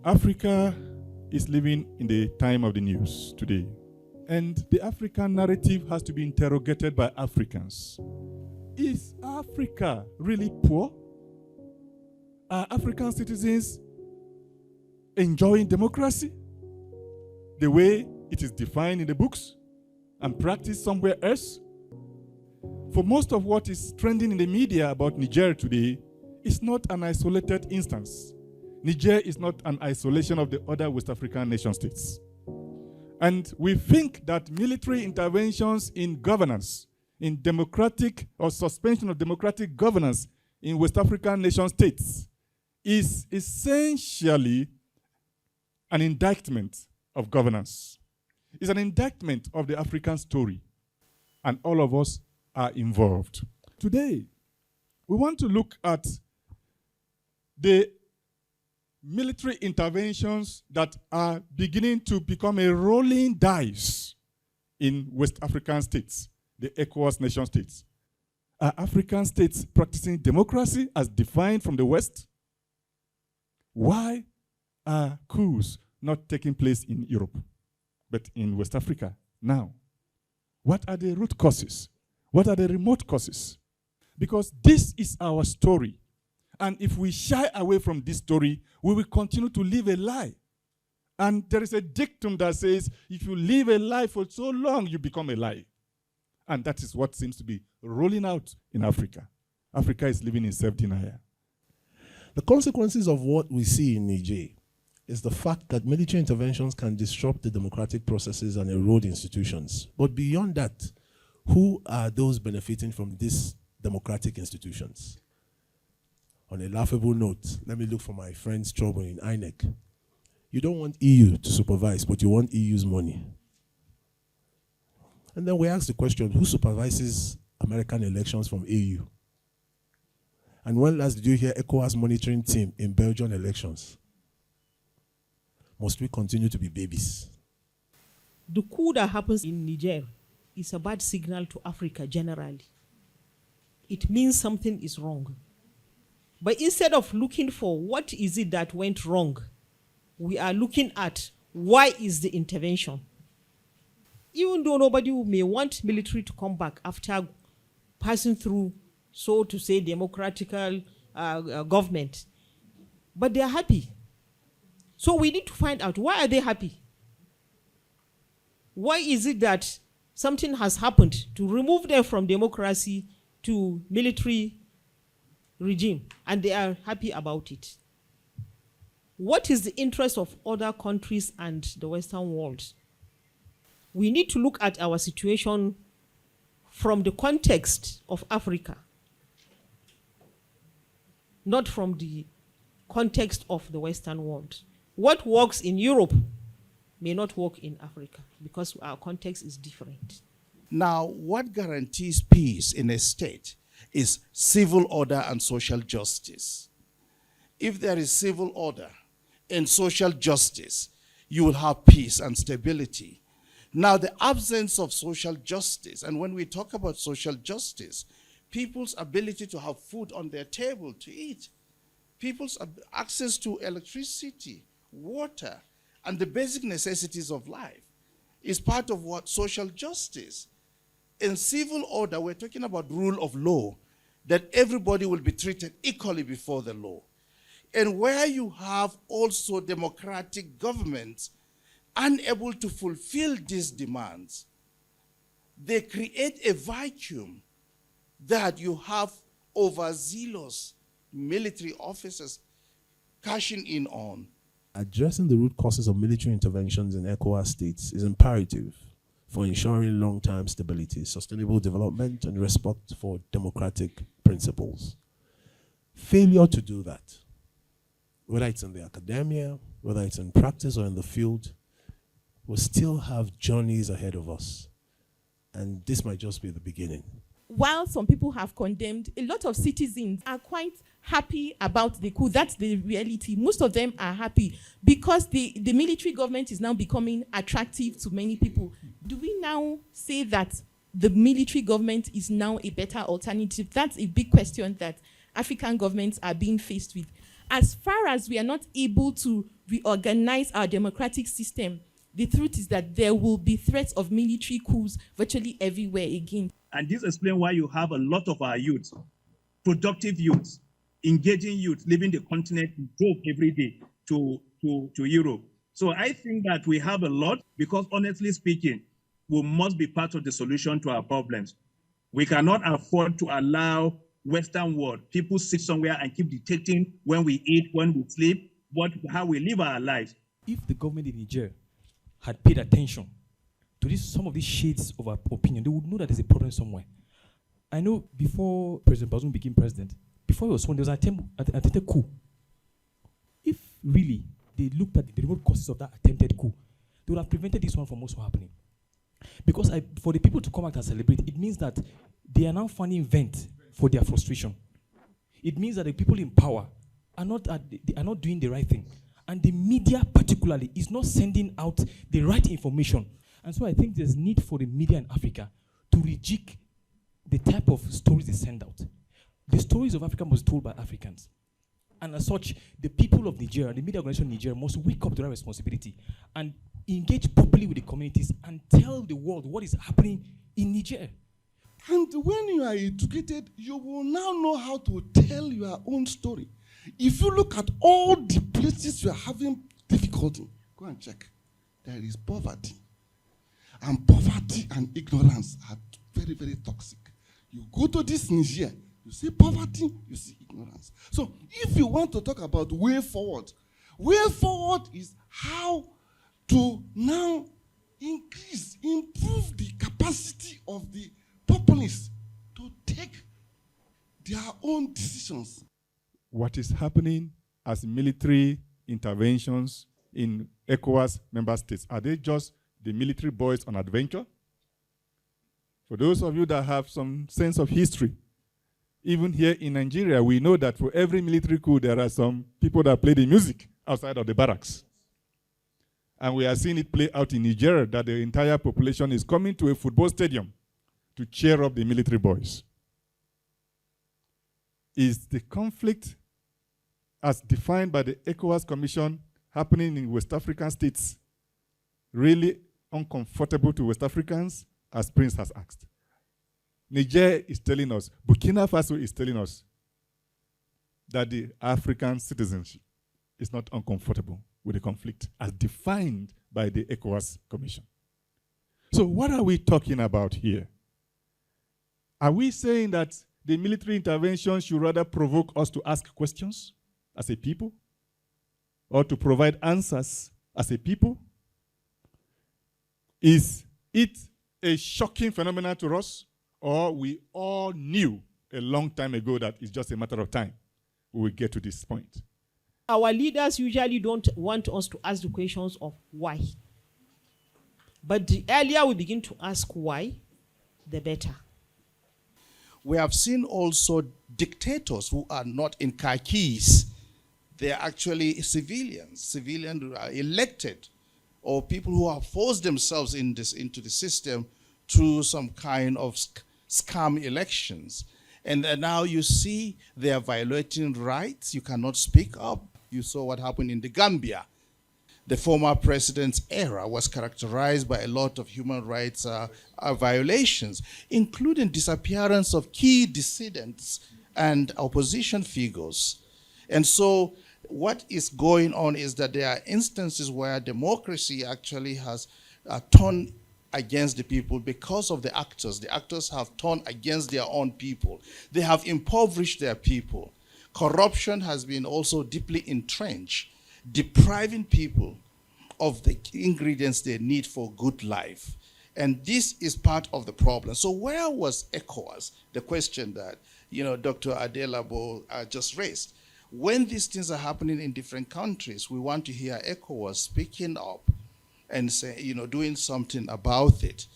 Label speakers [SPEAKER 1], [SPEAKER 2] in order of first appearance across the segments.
[SPEAKER 1] Africa is living in the time of the news today. And the African narrative has to be interrogated by Africans. Is Africa really poor? Are African citizens enjoying democracy the way it is defined in the books and practiced somewhere else? For most of what is trending in the media about Niger today, it's not an isolated instance. Niger is not an isolation of the other West African nation states. And we think that military interventions in governance, in democratic or suspension of democratic governance in West African nation states is essentially an indictment of governance. It's an indictment of the African story. And all of us are involved. Today, we want to look at the military interventions that are beginning to become a rolling dice in West African states, the ECOWAS nation states. Are African states practicing democracy as defined from the West? Why are coups not taking place in Europe, but in West Africa now? What are the root causes? What are the remote causes? Because this is our story. And if we shy away from this story, we will continue to live a lie. And there is a dictum that says, if you live a lie for so long, you become a lie. And that is what seems to be rolling out in Africa. Africa is living in self-denial.
[SPEAKER 2] The consequences of what we see in Niger is the fact that military interventions can disrupt the democratic processes and erode institutions. But beyond that, who are those benefiting from these democratic institutions? On a laughable note, let me look for my friend's trouble in INEC. You don't want EU to supervise, but you want EU's money. And then we ask the question, who supervises American elections from EU? And when last did you hear ECOWAS monitoring team in Belgian elections? Must we continue to be babies?
[SPEAKER 3] The coup that happens in Niger is a bad signal to Africa generally. It means something is wrong. But instead of looking for what is it that went wrong, we are looking at why is the intervention. Even though nobody may want military to come back after passing through, so to say, democratical government, but they are happy. So we need to find out, why are they happy? Why is it that something has happened to remove them from democracy to military regime, and they are happy about it? What is the interest of other countries and the Western world? We need to look at our situation from the context of Africa, not from the context of the Western world. What works in Europe may not work in Africa because our context is different.
[SPEAKER 4] Now, what guarantees peace in a state is civil order and social justice. If there is civil order and social justice, you will have peace and stability. Now, the absence of social justice, and when we talk about social justice, people's ability to have food on their table to eat, people's access to electricity, water, and the basic necessities of life is part of what social justice. In civil order, we're talking about rule of law, that everybody will be treated equally before the law. And where you have also democratic governments unable to fulfill these demands, they create a vacuum that you have overzealous military officers cashing in on.
[SPEAKER 2] Addressing the root causes of military interventions in ECOWAS states is imperative for ensuring long-term stability, sustainable development, and respect for democratic principles. Failure to do that, whether it's in the academia, whether it's in practice or in the field, will still have journeys ahead of us. And this might just be the beginning.
[SPEAKER 5] While some people have condemned, a lot of citizens are quite happy about the coup. That's the reality. Most of them are happy because the military government is now becoming attractive to many people. Do we now say that the military government is now a better alternative? That's a big question that African governments are being faced with. as far as we are not able to reorganize our democratic system, the truth is that there will be threats of military coups virtually everywhere again.
[SPEAKER 6] And this explains why you have a lot of our youth, productive youth, engaging youth, leaving the continent to drove every day to Europe. So I think that we have a lot, because honestly speaking, we must be part of the solution to our problems. We cannot afford to allow Western world, people sit somewhere and keep dictating when we eat, when we sleep, how we live our lives.
[SPEAKER 7] If the government in Niger had paid attention to some of these shades of our opinion, they would know that there's a problem somewhere. I know before President Bazoum became president, before he was sworn, there was an attempted coup. If really they looked at the remote causes of that attempted coup, they would have prevented this one from also happening. Because for the people to come out and celebrate, it means that they are now finding vent for their frustration. It means that the people in power are not doing the right thing. And the media particularly is not sending out the right information. And so I think there's need for the media in Africa to rejig the type of stories they send out. The stories of Africa must be told by Africans. And as such, the people of Nigeria, the media organization of Nigeria must wake up to that responsibility and engage properly with the communities and tell the world what is happening in Niger.
[SPEAKER 8] And when you are educated, you will now know how to tell your own story. If you look at all the places you are having difficulty, go and check. There is poverty. And poverty and ignorance are very, very toxic. You go to this Niger, you see poverty, you see ignorance. So if you want to talk about way forward is how to now improve the capacity of the populace to take their own decisions.
[SPEAKER 1] What is happening as military interventions in ECOWAS member states? Are they just the military boys on adventure? For those of you that have some sense of history, even here in Nigeria, we know that for every military coup, there are some people that play the music outside of the barracks. And we are seeing it play out in Nigeria, that the entire population is coming to a football stadium to cheer up the military boys. Is the conflict as defined by the ECOWAS Commission happening in West African states really uncomfortable to West Africans, as Prince has asked? Niger is telling us, Burkina Faso is telling us that the African citizenship is not uncomfortable with the conflict as defined by the ECOWAS Commission. So what are we talking about here? Are we saying that the military intervention should rather provoke us to ask questions as a people, or to provide answers as a people? Is it a shocking phenomenon to us, or we all knew a long time ago that it's just a matter of time we will get to this point?
[SPEAKER 3] Our leaders usually don't want us to ask the questions of why. But the earlier we begin to ask why, the better.
[SPEAKER 4] We have seen also dictators who are not in khakis. They are actually civilians who are elected, or people who have forced themselves into the system through some kind of scam elections. And now you see they are violating rights. You cannot speak up. You saw what happened in the Gambia. The former president's era was characterized by a lot of human rights violations, including disappearance of key dissidents and opposition figures. And so what is going on is that there are instances where democracy actually has turned against the people because of the actors. The actors have turned against their own people. They have impoverished their people. Corruption has been also deeply entrenched, depriving people of the ingredients they need for good life. And this is part of the problem. So where was ECOWAS? The question that Dr. Adelabo just raised. When these things are happening in different countries, we want to hear ECOWAS speaking up and say, doing something about it.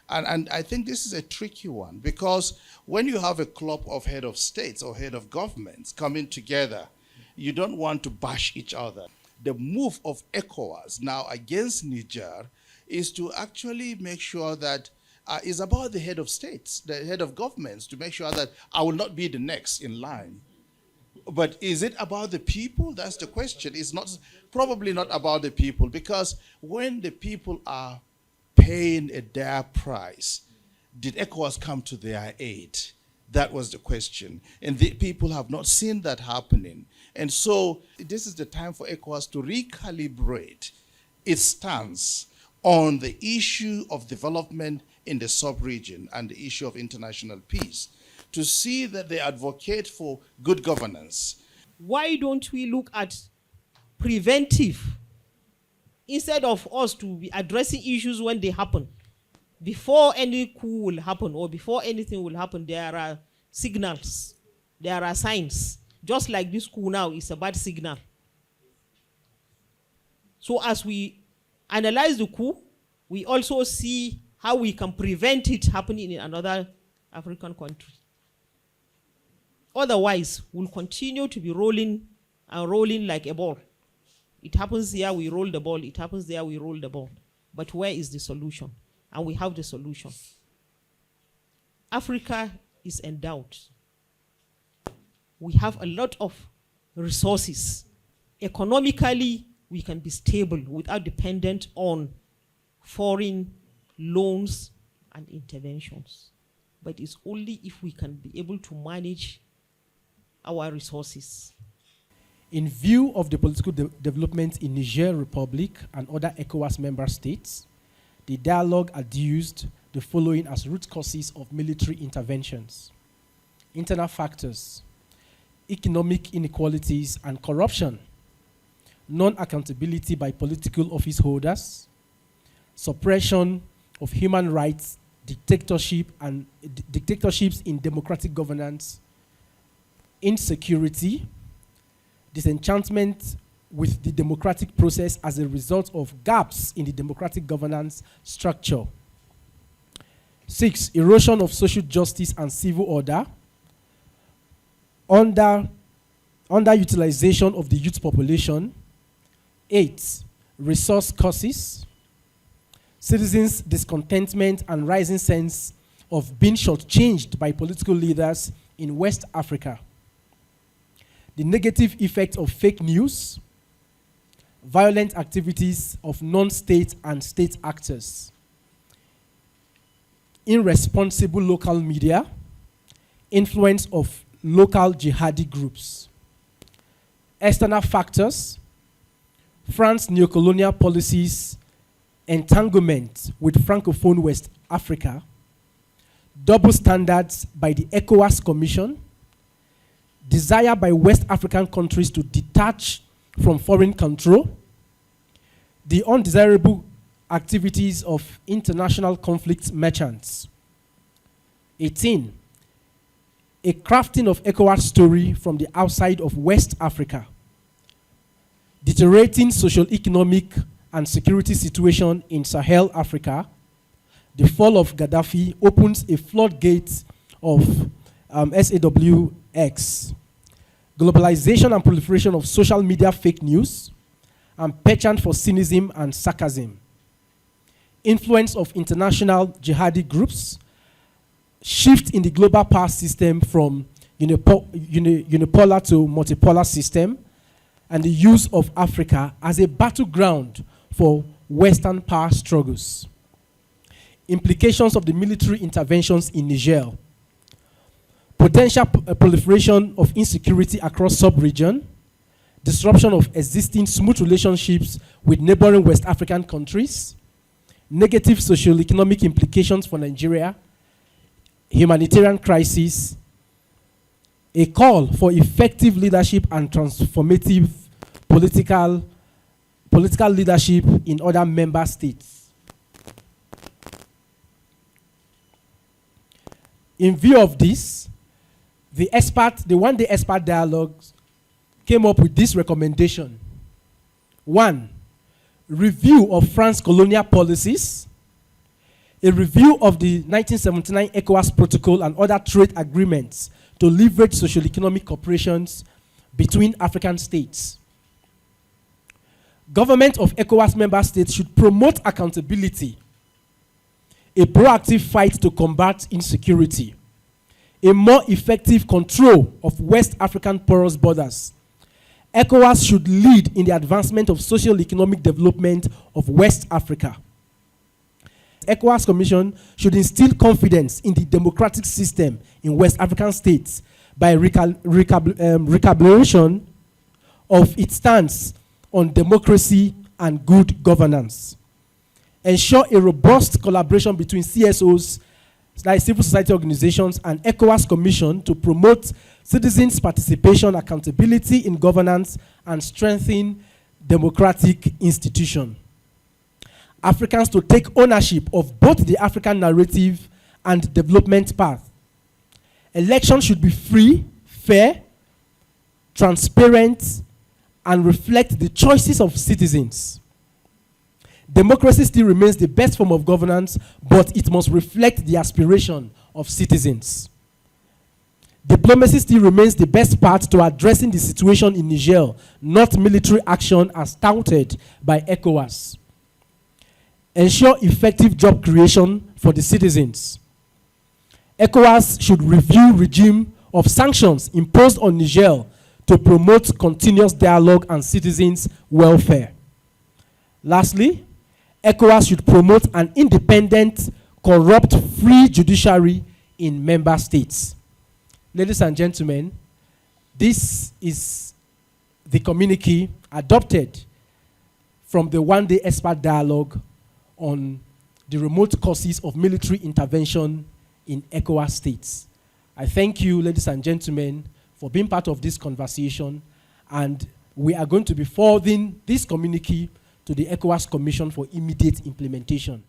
[SPEAKER 4] And I think this is a tricky one, because when you have a club of head of states or head of governments coming together, you don't want to bash each other. The move of ECOWAS now against Niger is to actually make sure that it's about the head of states, the head of governments, to make sure that I will not be the next in line. But is it about the people? That's the question. It's not, probably not about the people, because when the people are paying a dire price, did ECOWAS come to their aid? That was the question. And the people have not seen that happening. And so this is the time for ECOWAS to recalibrate its stance on the issue of development in the sub-region and the issue of international peace, to see that they advocate for good governance.
[SPEAKER 3] Why don't we look at preventive instead of us to be addressing issues when they happen? Before any coup will happen or before anything will happen, there are signals, there are signs. Just like this coup now is a bad signal. So as we analyze the coup, we also see how we can prevent it happening in another African country. Otherwise, we'll continue to be rolling and rolling like a ball. It happens here, we roll the ball. It happens there, we roll the ball. But where is the solution? And we have the solution. Africa is endowed. We have a lot of resources. Economically, we can be stable without dependent on foreign loans and interventions. But it's only if we can be able to manage our resources.
[SPEAKER 9] In view of the political development in Niger Republic and other ECOWAS member states, the dialogue adduced the following as root causes of military interventions: internal factors, economic inequalities and corruption, non-accountability by political office holders, suppression of human rights, dictatorships in democratic governance, insecurity, disenchantment with the democratic process as a result of gaps in the democratic governance structure. 6, erosion of social justice and civil order, underutilization of the youth population. 8, resource causes, citizens' discontentment and rising sense of being shortchanged by political leaders in West Africa. The negative effect of fake news, violent activities of non-state and state actors, irresponsible local media, influence of local jihadi groups. External factors, France's neocolonial policies, entanglement with Francophone West Africa, double standards by the ECOWAS Commission, desire by West African countries to detach from foreign control, the undesirable activities of international conflict merchants. 18, a crafting of ECOWAS story from the outside of West Africa, deteriorating socio-economic and security situation in Sahel Africa. The fall of Gaddafi opens a floodgate of SAWX, globalization and proliferation of social media fake news, and penchant for cynicism and sarcasm. Influence of international jihadi groups, shift in the global power system from unipolar to multipolar system, and the use of Africa as a battleground for Western power struggles. Implications of the military interventions in Niger. Potential proliferation of insecurity across sub-region, disruption of existing smooth relationships with neighboring West African countries, negative socio-economic implications for Nigeria, humanitarian crisis, a call for effective leadership and transformative political leadership in other member states. In view of this, the one-day expert dialogue came up with this recommendation. 1, review of France's colonial policies, a review of the 1979 ECOWAS Protocol and other trade agreements to leverage socio-economic cooperations between African states. Government of ECOWAS member states should promote accountability, a proactive fight to combat insecurity, a more effective control of West African porous borders. ECOWAS should lead in the advancement of socio-economic development of West Africa. ECOWAS Commission should instill confidence in the democratic system in West African states by recalibration of its stance on democracy and good governance. Ensure a robust collaboration between CSOs, like civil society organizations, and ECOWAS Commission to promote citizens' participation, accountability in governance, and strengthen democratic institutions. Africans to take ownership of both the African narrative and development path. Elections should be free, fair, transparent, and reflect the choices of citizens. Democracy still remains the best form of governance, but it must reflect the aspiration of citizens. Diplomacy still remains the best path to addressing the situation in Niger, not military action as touted by ECOWAS. Ensure effective job creation for the citizens. ECOWAS should review regime of sanctions imposed on Niger to promote continuous dialogue and citizens' welfare. Lastly, ECOWAS should promote an independent, corrupt-free judiciary in member states. Ladies and gentlemen, this is the communique adopted from the one-day expert dialogue on the remote causes of military intervention in ECOWAS states. I thank you, ladies and gentlemen, for being part of this conversation, and we are going to be forwarding this communique to the ECOWAS Commission for immediate implementation.